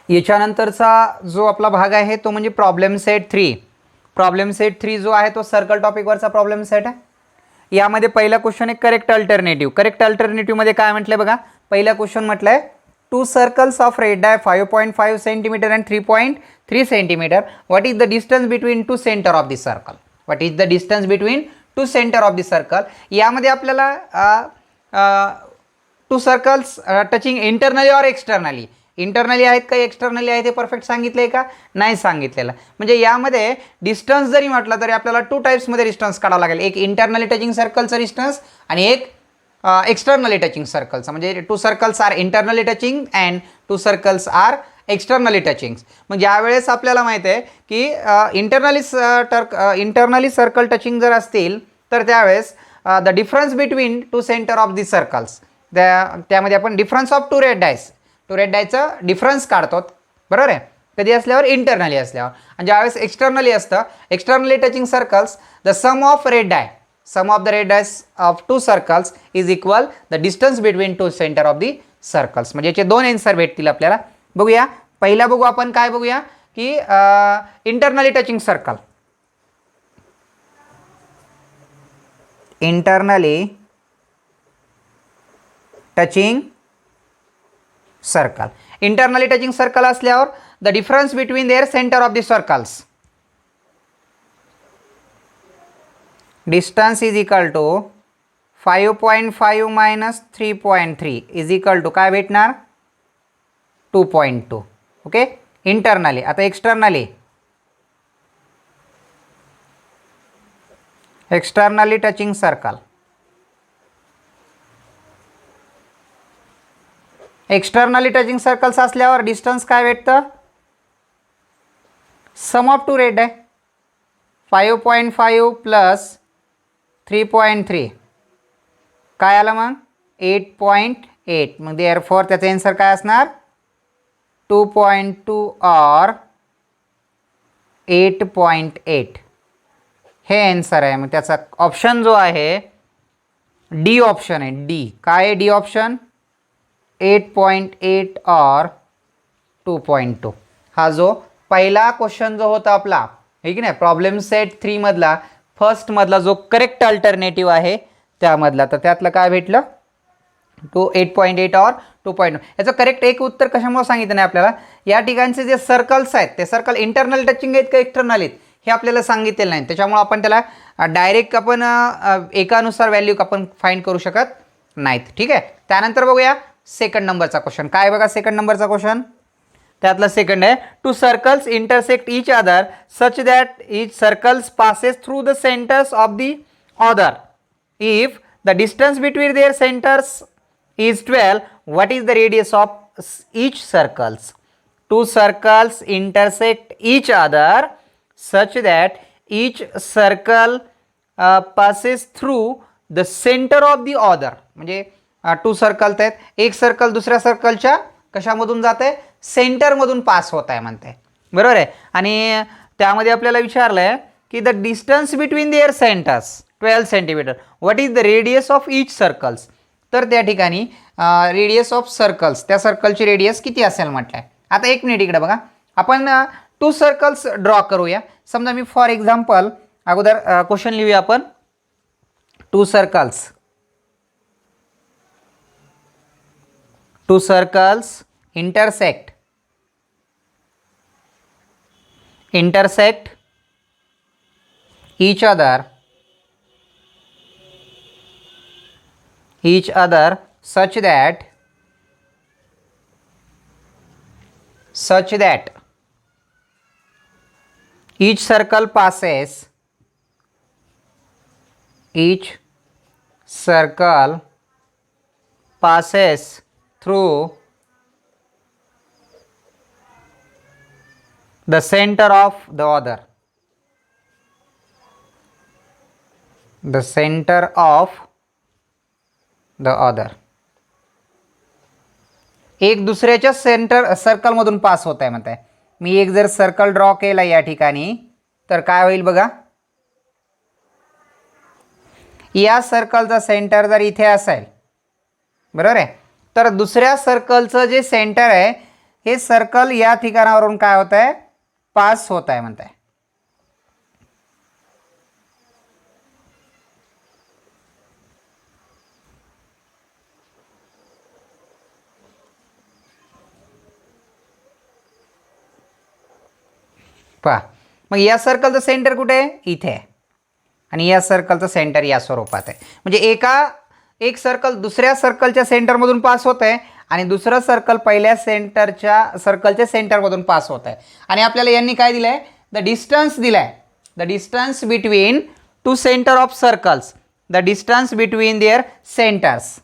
याच्यानंतरचा जो आपला भाग आहे तो म्हणजे प्रॉब्लेम सेट 3. प्रॉब्लेम सेट 3 जो आहे तो सर्कल टॉपिकवरचा प्रॉब्लेम सेट आहे. यामध्ये पहिला क्वेश्चन आहे करेक्ट अल्टरनेटिव्ह. करेक्ट अल्टरनेटिव्हमध्ये काय म्हटलंय बघा, पहिला क्वेश्चन म्हटलंय टू सर्कल्स ऑफ रेड आहे 5.5 centimetre and 3.3 centimetre. What is the distance between two centre of the circle. What is the distance between two centre of the circle. यामध्ये आपल्याला to circles touching internally और externally, internally आहेत का externally आहेत हे perfect सांगितलंय का, नाही सांगितलेलं. म्हणजे यामध्ये डिस्टन्स जरी म्हटलं तरी आपल्याला टू टाईप्समध्ये डिस्टन्स काढावं लागेल. एक इंटरनली टचिंग सर्कलचं डिस्टन्स आणि एक एक्सटर्नली टचिंग सर्कलचं. म्हणजे two circles are internally touching and two circles are externally touching. मग यावेळेस आपल्याला माहिती आहे की इंटरनली सर्कल टचिंग जर असतील तर त्यावेळेस the difference between two centre of the circles, त्यामध्ये आपण difference of two radius, two रेड डायचं डिफरन्स काढतो, बरोबर आहे, कधी असल्यावर इंटरनली असल्यावर. आणि ज्यावेळेस एक्सटर्नली असतं, externally touching circles, the sum of radii, sum of the radius of two circles is equal the distance between two centre of the circles. म्हणजे याचे दोन आन्सर भेटतील आपल्याला. बघूया, पहिला बघू आपण काय बघूया की internally touching circle. Internally touching circle. Internally touching circle असल्यावर the difference between their centre of the circles, distance is equal to 5.5 minus 3.3 is equal to काय भेटणार 2.2. Okay, internally. आता externally, externally touching circle, externally touching circles असल्यावर distance काय भेटतं, सम of two red आहे 5.5 plus 3.3 काय आलं मग 8.8. मग देअरफॉर त्याचा आन्सर काय असणार 2.2 और 8.8 हे आन्सर आहे. मग त्याचा ऑप्शन जो आहे डी ऑप्शन आहे. डी काय आहे, डी ऑप्शन 8.8 और 2.2. हा जो पहिला क्वेश्चन जो होता आपला, हे की नाही, प्रॉब्लेम सेट 3 मधला फर्स्ट मधला जो करेक्ट अल्टरनेटिव्ह आहे त्यामधला, तर त्यातलं काय भेटलं 8.8 और 2.2. याचं करेक्ट एक उत्तर कशामुळे सांगितलं नाही आपल्याला, या ठिकाणचे जे सर्कल्स आहेत ते सर्कल इंटरनल टचिंग आहेत का एक्सटर्नल आहेत हे आपल्याला सांगितलेलं नाही. त्याच्यामुळे आपण त्याला डायरेक्ट आपण एकानुसार व्हॅल्यू आपण फाइंड करू शकत नाहीत. ठीक आहे, त्यानंतर बघूया सेकंड नंबरचा क्वेश्चन. काय बघा सेकंड नंबरचा क्वेश्चन, त्यातला सेकंड आहे two circles intersect each other such that each circles passes through the centres of the other. If the distance between their centres is 12, what is the radius of each circles. Two circles intersect each other such that each circle passes through the center of the other. म्हणजे two circle आहेत, एक circle दुसऱ्या सर्कलच्या कशामधून जात आहे, सेंटरमधून pass होत आहे म्हणते, बरोबर आहे. आणि त्यामध्ये आपल्याला विचारलं आहे की the distance between their centres 12 centimetre. What is the radius of each circles. तर त्या ठिकाणी रेडियस ऑफ सर्कल्स, त्या सर्कलची रेडियस किती असेल म्हटलं आहे. आता एक मिनिट इकडे बघा, आपण टू सर्कल्स ड्रॉ करूया. समजा मी फॉर एक्झाम्पल अगोदर क्वेश्चन लिहूया आपण. To circles, to circles intersect, intersect each other such that each circle passes through the center of the other, the center of the other. एक दुसऱ्याच्या centre सर्कलमधून pass होत आहे म्हणत आहे. मी एक जर सर्कल ड्रॉ केला या ठिकाणी तर काय होईल बघा, या सर्कलचा सेंटर जर इथे असेल, बरोबर आहे, तर दुसऱ्या सर्कलचं जे सेंटर आहे हे सर्कल या ठिकाणावरून काय होत आहे, पास होत आहे म्हणत आहे. पहा मग या सर्कलचं सेंटर कुठे आहे, इथे आहे. आणि या सर्कलचं सेंटर या स्वरूपात आहे. म्हणजे एक सर्कल दुसऱ्या सर्कलच्या सेंटरमधून पास होत आहे आणि दुसरं सर्कल पहिल्या सर्कलच्या सेंटरमधून पास होत आहे. आणि आपल्याला यांनी काय दिलं आहे, द डिस्टन्स दिलं आहे, the distance between two centre of circles, the distance between their centres.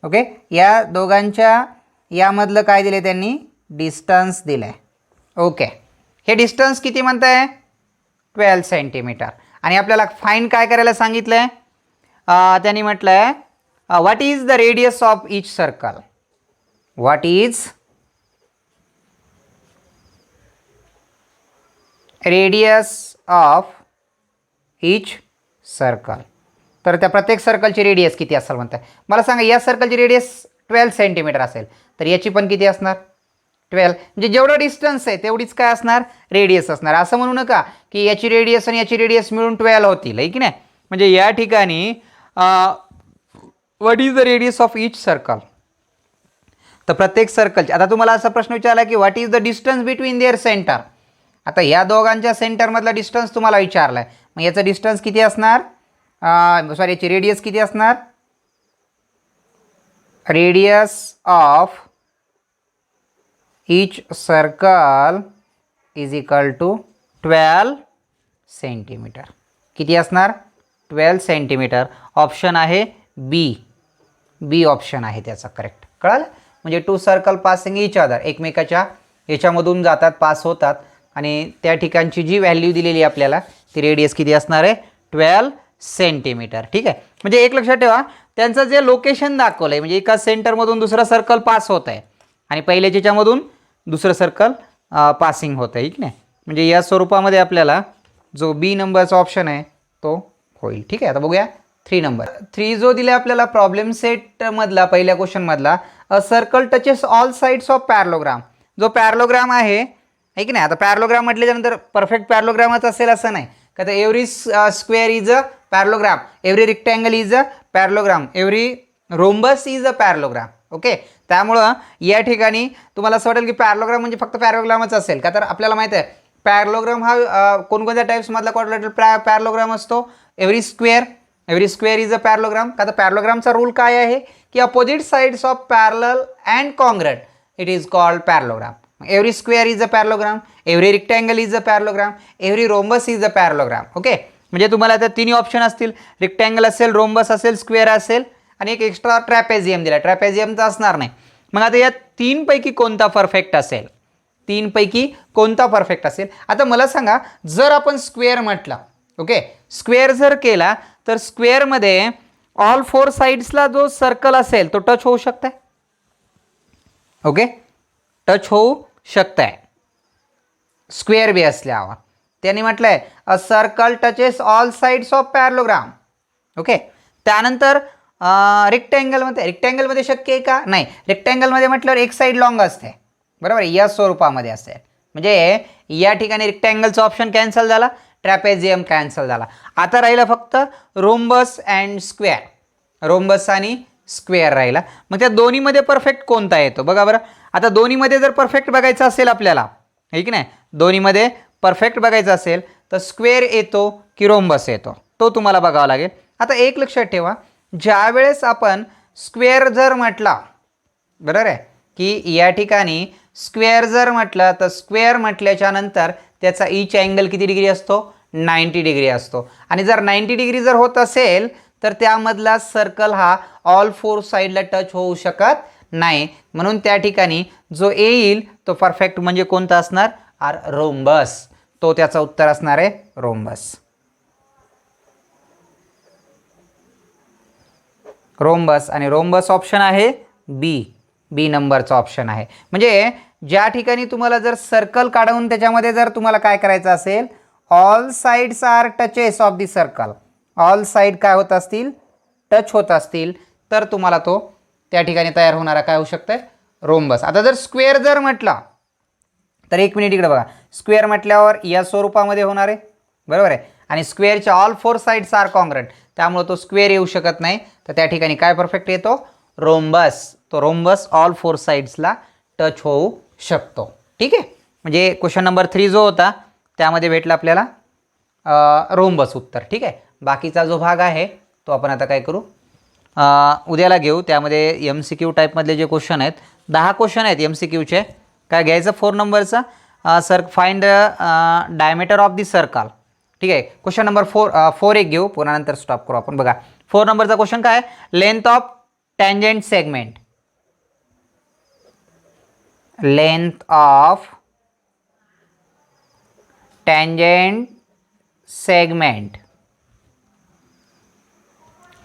Okay, या दोघांच्या यामधलं काय दिलं त्यांनी, डिस्टन्स दिलं आहे. ओके, हे डिस्टन्स किती म्हणत आहे, 12 सेंटीमीटर. आणि आपल्याला फाईंड काय करायला सांगितलं आहे, त्यांनी म्हटलं आहे what is the radius of each circle, what is radius of each circle. तर त्या प्रत्येक सर्कलची रेडियस किती असेल म्हणताय. मला सांगा या सर्कलची रेडियस 12 सेंटीमीटर असेल तर याची पण किती असणार, 12. म्हणजे जेवढं डिस्टन्स आहे तेवढीच काय असणार, रेडियस असणार. असं म्हणू नका की याची रेडियस आणि याची रेडियस मिळून 12 होतील, आहे की नाही. म्हणजे या ठिकाणी what is the radius of each circle. तर प्रत्येक सर्कलची, आता तुम्हाला असा प्रश्न विचारला की what is the distance between their centre. आता या दोघांच्या सेंटरमधला डिस्टन्स तुम्हाला विचारला आहे. मग याचं डिस्टन्स किती असणार, सॉरी याची रेडियस किती असणार, radius of each circle is equal to 12 centimetre. किती असणार, 12 सेंटीमीटर. ऑप्शन आहे बी ऑप्शन आहे त्याचा करेक्ट. कळालं. म्हणजे two circle passing each other, एकमेकाच्या याच्यामधून जातात, पास होतात आणि त्या ठिकाणची जी व्हॅल्यू दिलेली आपल्याला ती रेडियस किती असणार आहे, 12 सेंटीमीटर. ठीक आहे. म्हणजे एक लक्षात ठेवा, त्यांचं जे लोकेशन दाखवलं आहे म्हणजे एका सेंटरमधून दुसरं सर्कल पास होत आहे आणि पहिल्याच्या याच्यामधून दुसरं सर्कल पासिंग होतं आहे, की नाही. म्हणजे या स्वरूपामध्ये आपल्याला जो बी नंबरचा ऑप्शन आहे तो होईल. ठीक आहे. आता बघूया 3 नंबर. 3 जो दिला आपल्याला प्रॉब्लेम सेटमधला पहिल्या क्वेश्चनमधला, a circle touches all sides of parallelogram. जो पॅरलोग्राम आहे की नाही. आता पॅरलोग्राम म्हटल्यानंतर परफेक्ट पॅरलोग्रामच असेल असं नाही का, तर every square is a parallelogram, every rectangle is a parallelogram, every rhombus is a parallelogram. Okay, त्यामुळं या ठिकाणी तुम्हाला असं वाटेल की पॅरलोग्राम म्हणजे फक्त पॅरलोग्रामच असेल का, तर आपल्याला माहिती आहे पॅरलोग्राम हा कोणकोणत्या टाईप्समधला क्वाड्रिलेटरल पॅरलोग्राम असतो. Every square is a parallelogram. का तर पॅरलोग्रामचा रूल काय आहे की opposite sides of parallel and congruent it is called parallelogram. Every square is a parallelogram, every rectangle is a parallelogram, every rhombus is a parallelogram. Okay, म्हणजे तुम्हाला आता तिन्ही option असतील, रेक्टँगल असेल, रोम्बस असेल, स्क्वेअर असेल आणि एक एक्स्ट्रा ट्रॅपेझियम दिला. ट्रॅपेझियमचा असणार नाही. मग आता या 3 पैकी कोणता परफेक्ट असेल, 3 पैकी कोणता परफेक्ट असेल. आता मला सांगा, जर आपण स्क्वेअर म्हटला, ओके, स्क्वेअर जर केला तर स्क्वेअरमध्ये ऑल 4 साइड्सला जो सर्कल असेल तो टच होऊ शकत आहे. ओके, टच होऊ शकत आहे स्क्वेअर बी असल्यावर. त्यांनी म्हटलंय अ circle touches all sides of parallelogram. Okay, त्यानंतर रेक्टँगलमध्ये शक्य आहे का, नाही. रेक्टँगलमध्ये म्हटल्यावर एक साईड लॉंग असते, बरोबर, या स्वरूपामध्ये असेल. म्हणजे या ठिकाणी रेक्टँगलचा ऑप्शन कॅन्सल झाला, ट्रॅपेझियम कॅन्सल झाला. आता राहिला फक्त रोम्बस अँड स्क्वेअर, रोम्बस आणि स्क्वेअर राहिला. मग त्या दोन्हीमध्ये परफेक्ट कोणता येतो बघा बरं. आता दोन्हीमध्ये जर परफेक्ट बघायचं असेल आपल्याला, आहे की नाही, दोन्हीमध्ये परफेक्ट बघायचं असेल तर स्क्वेअर येतो की रोम्बस येतो, तो तुम्हाला बघावा लागेल. आता एक लक्षात ठेवा, ज्या वेळेस आपण स्क्वेअर जर म्हटला, बरोबर आहे की या ठिकाणी स्क्वेअर जर म्हटलं तर स्क्वेअर म्हटल्याच्या नंतर त्याचा ईच अँगल किती डिग्री असतो, 90 डिग्री असतो. आणि जर 90 डिग्री जर होत असेल तर त्यामधला सर्कल हा ऑल 4 साईडला टच होऊ शकत नाही. म्हणून त्या ठिकाणी जो येईल तो परफेक्ट म्हणजे कोणता असणार, रोम्बस. तो त्याचा उत्तर असणार आहे रोम्बस. रोम्बस आणि रोम्बस ऑप्शन आहे बी नंबरचा ऑप्शन आहे. म्हणजे ज्या ठिकाणी तुम्हाला जर सर्कल काढून त्याच्यामध्ये जर तुम्हाला काय करायचं असेल, all sides are touches of the circle, all side काय होत असतील, टच होत असतील, तर तुम्हाला तो त्या ठिकाणी तयार होणारा काय होऊ शकतं, रोम्बस. आता जर स्क्वेअर जर म्हटला तर एक मिनिट इकडे बघा, स्क्वेअर म्हटल्यावर या स्वरूपामध्ये होणार आहे, बरोबर आहे. आणि स्क्वेअरच्या all four sides are congruent, त्यामुळे तो स्क्वेअर येऊ शकत नाही. तर त्या ठिकाणी काय परफेक्ट येतो, रोम्बस. तो रोम्बस ऑल फोर साइड्सला टच होऊ शकतो. ठीक आहे, म्हणजे क्वेश्चन नंबर 3 जो होता त्यामध्ये भेटला आपल्याला रोम्बस उत्तर. ठीक आहे, बाकीचा जो भाग आहे तो आपण आता काय करू, उद्याला घेऊ. त्यामध्ये MCQ टाईपमधले जे क्वेश्चन आहेत 10 क्वेश्चन आहेत MCQचे. काय घ्यायचं 4 नंबरचा, sir find the diameter of the circle. ठीक आहे, क्वेश्चन नंबर 4 एक घेऊ, पुन्हा नंतर स्टॉप करू आपण. बघा 4 नंबरचा क्वेश्चन काय आहे, length of tangent segment. Length of tangent segment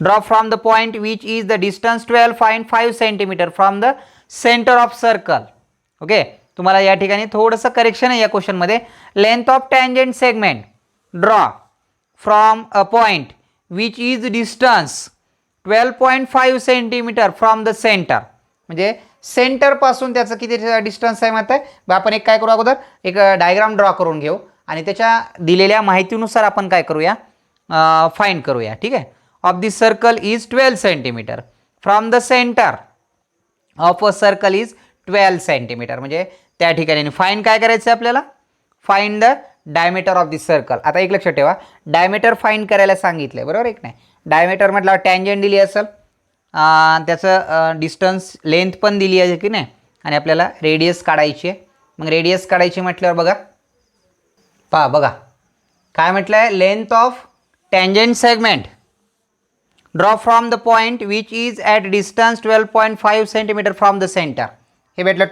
draw from the point which is the distance 12.5 cm from the center of circle. Okay, तुम्हाला या ठिकाणी थोडंसं करेक्शन आहे या क्वेश्चन मध्ये. Length of tangent segment draw from a point which is distance 12.5 centimetre from the centre. म्हणजे centre पासून त्याचं किती डिस्टन्स आहे माहिती आहे. आपण एक काय करू, अगोदर एक डायग्राम ड्रॉ करून घेऊ आणि त्याच्या दिलेल्या माहितीनुसार आपण काय करूया, फाइंड करूया. ठीक आहे, of the circle is 12 centimetre from the centre of a circle is 12 centimetre. म्हणजे त्या ठिकाणी फाइंड काय करायचं आपल्याला, find the diameter of the circle. आता एक लक्षात ठेवा, डायमीटर फाइंड करायला सांगितलं आहे, बरोबर एक नाही. डायमीटर म्हटलं टँजेंट दिली असेल, त्याचं डिस्टन्स लेंथ पण दिली आहे की नाही, आणि आपल्याला रेडियस काढायची आहे. मग रेडियस काढायची म्हटल्यावर बघा, पहा बघा काय म्हटलं आहे, length of tangent segment draw from the point which is at distance 12.5 centimetre from the centre. हे भेटलं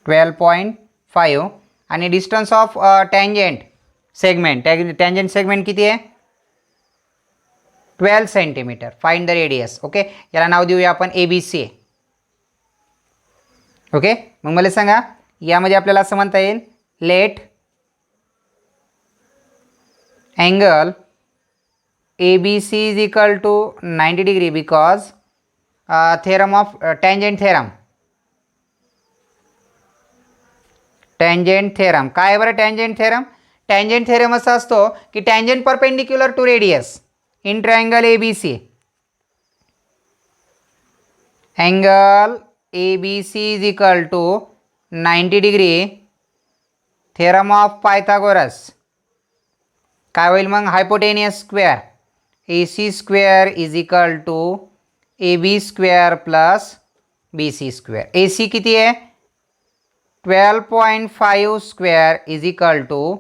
12.5 आणि distance of tangent segment, tangent segment किती आहे 12 centimetre. Find the radius. Okay, याला नाव देऊया आपण ABC. ओके, मग मला सांगा यामध्ये आपल्याला असं म्हणता येईल, let angle ABC is equal to 90 degree because theorem of tangent theorem. Tangent theorem काय आहे बरं, टँजेंट थेरम. टँजेंट थेरम असा असतो की tangent perpendicular to radius in triangle ABC. Angle ABC is equal to 90 degree theorem of Pythagoras. काय होईल मग, hypotenuse square AC square is equal to AB square plus BC square. AC किती आहे 12.5 square is equal to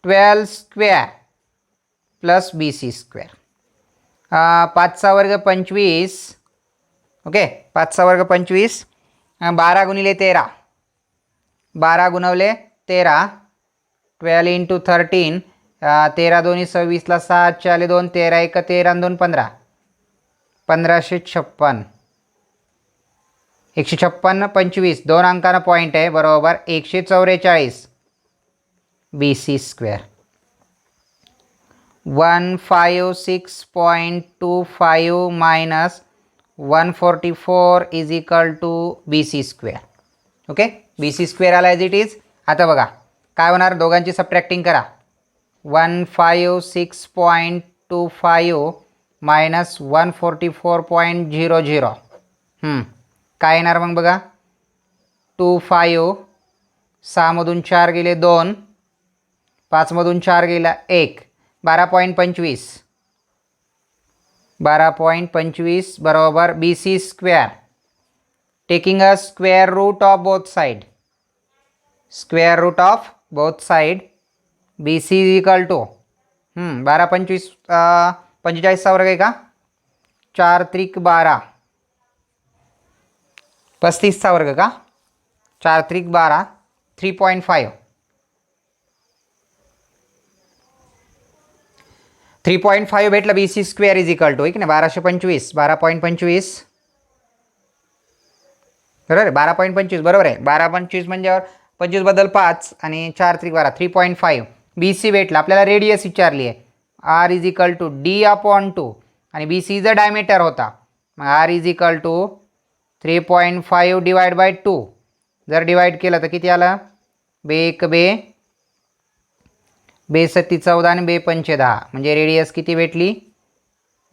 12 square plus BC square. 5चा वर्ग 25. Okay, 5चा वर्ग 25, 12 गुणिले 13, 12 गुणवले 13, 12 into 13, 13 दोन्ही 26ला 6 चाले 2, 13 1 13 2 15, 1556. 156 25 2 अंकानं पॉईंट आहे, बरोबर 144 BC square. 156.25 minus 144 is equal to BC square. Okay, BC square आला ॲज इट इज. आता बघा काय होणार, दोघांची सबट्रॅक्टिंग करा. 156.25 मायनस 144.00. काय येणार मग बघा, 25, 6मधून 4 गेले 2, 5मधून 4 गेला 1, 12.25, 12.25 बरोबर BC square. Taking a square root of both side, square root of both side, BC is equal to 12 25 45चा वर्ग आहे का, 4 त्रिक 12, 35चा वर्ग का, 4 त्रिक 12, 3.5, 3.5 भेटला. BC square is equal to, आहे की नाही 1225, 12.25 बरोबर आहे, 12.25 बरोबर आहे. 12.25 म्हणजे 25 बदल 5 आणि 4 त्रिक 12, 3.5 BC भेटला. आपल्याला रेडियस विचारली आहे, R is equal to D/2 आणि BC चा डायमीटर होता, मग R is equal to 3.5 divide by 2 जर डिवाइड केलं तर किती आलं? बे सत्ती 14 आणि बे पंचे 10 म्हणजे रेडियस किती भेटली?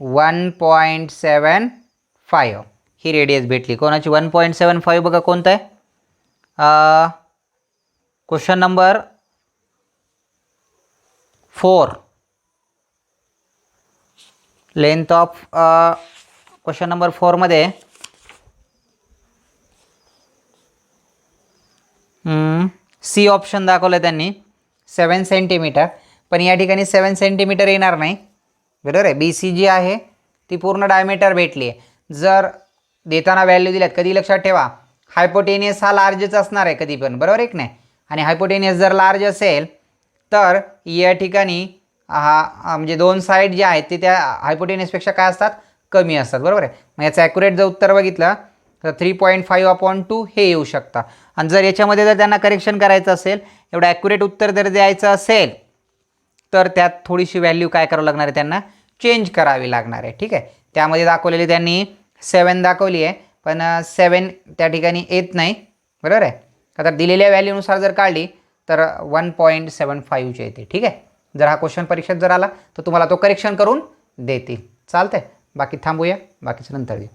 1.75 ही रेडियस भेटली. कोणाची? 1.75. बघा कोणतं आहे? Question number 4. Length of question number 4 मध्ये सी ऑप्शन दाखवलं त्यांनी 7 सेंटीमीटर, पण या ठिकाणी 7 सेंटीमीटर येणार नाही, बरोबर आहे. बी सी जी आहे ती पूर्ण डायमीटर भेटली आहे. जर देताना व्हॅल्यू दिल्यात, कधी लक्षात ठेवा हायपोटेनियस हा लार्जच असणार आहे कधी पण, बरोबर आहे की नाही. आणि हायपोटेनियस जर लार्ज असेल तर या ठिकाणी हा म्हणजे दोन साईड जे आहेत ते त्या हायपोटेनियसपेक्षा काय असतात? कमी असतात, बरोबर आहे. मग याचं ॲक्युरेट जर उत्तर बघितलं तर 3.5/2 हे येऊ शकतं. आणि जर याच्यामध्ये जर त्यांना करेक्शन करायचं असेल, एवढं ॲक्युरेट उत्तर जर द्यायचं असेल तर त्यात थोडीशी व्हॅल्यू काय करावं लागणार आहे? त्यांना चेंज करावी लागणार आहे, ठीक आहे. त्यामध्ये दाखवलेली त्यांनी 7 दाखवली आहे, पण 7 त्या ठिकाणी येत नाही, बरोबर आहे. आता दिलेल्या व्हॅल्यूनुसार जर काढली तर 1.75 येते, ठीक आहे. जर हा क्वेश्चन परीक्षेत जर आला तर तुम्हाला तो करेक्शन करून देतील. चालतंय. बाकी थांबूया, बाकीचं नंतर देऊ.